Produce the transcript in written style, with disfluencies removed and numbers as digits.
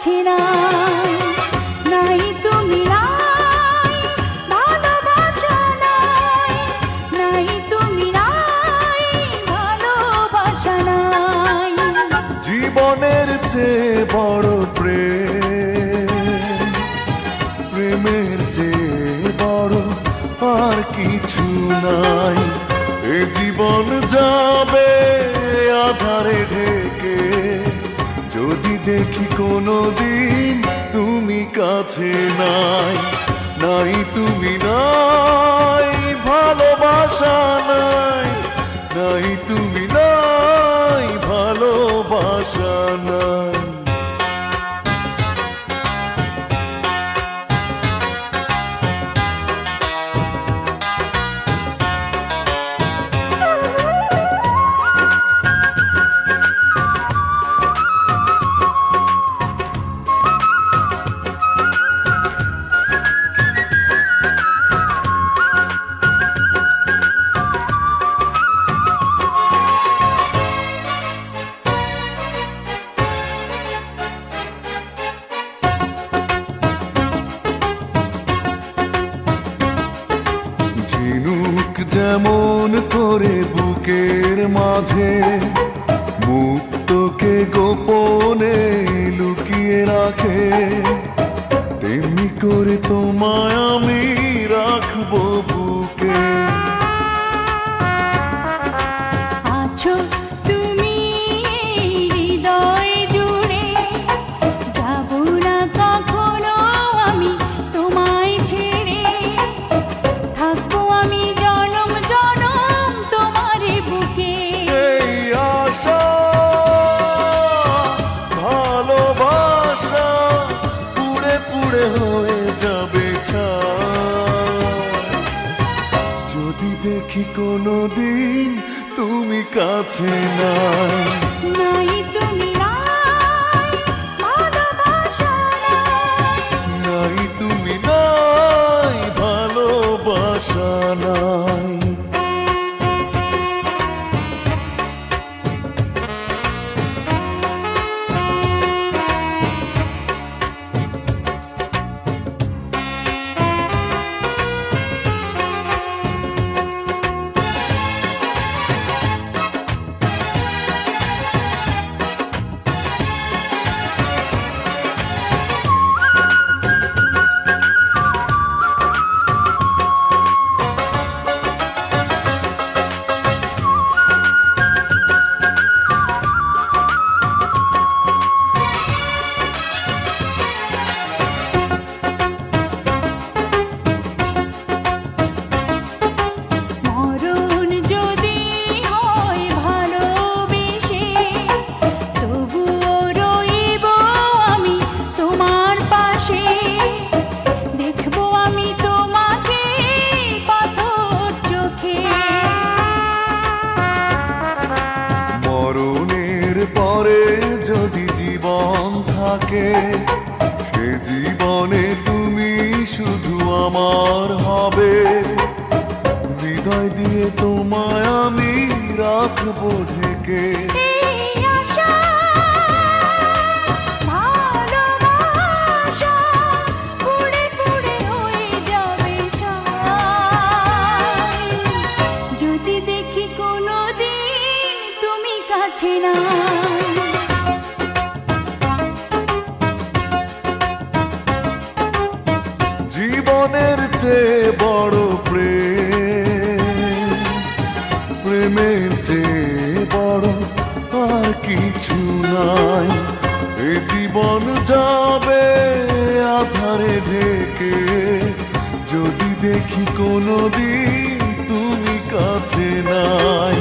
কাছে নাই, নাই তুমি নাই, ভালোবাসা নাই, নাই তুমি নাই, ভালোবাসা নাই। জীবনের চেয়ে বড় প্রেমের চেয়ে বড় আর কিছু নাই। এ জীবন যাবে আধারে ঢেকে, যদি দেখি কোনোদিন তুমি কাছে নাই, নাই তুমি নাই, ভালোবাসা নাই, নাই তুমি নাই, ভালোবাসা নাই। ঝিনুক যেমন করে বুকের মাঝে মুক্তকে গোপনে লুকিয়ে রাখে, তেমনি করে তোমায় আমি রাখবো বুকে। আছো তুমি হৃদয় জুড়ে, যাব না কখনো আমি তোমায় ছেড়ে, থাকবো আমি জনম জনম তোমার বুকে। এই আশা ভালোবাসা পুড়ে পুড়ে হয়ে যাবে ছাই, যদি দেখি কোনোদিন তুমি কাছে নাই, নাই তুমি নাই, ভালোবাসা নাই, নাই তুমি নাই, ভালোবাসা নাই। মরণ যদি হয় ভালোবেসে, তবুও রইব আমি তোমার পাশে, দেখবো আমি তোমাকে পাথর চোখে। মরণের পরে যদি জীবন থাকে, সে জীবনে তুমি শুধু আমার হবে, হৃদয় দিয়ে তোমায় আমি রাখবো ঢেকে। এই আশা ভালোবাসা পুড়ে পুড়ে হয়ে যাবে ছাই, যদি দেখি কোনোদিন তুমি কাছে নাই। জীবনের চেয়ে বড় প্রেমের চেয়ে বড় আর কিছু নাই। এ জীবন যাবে আধারে ঢেকে, যদি দেখি কোনোদিন তুমি কাছে নাই।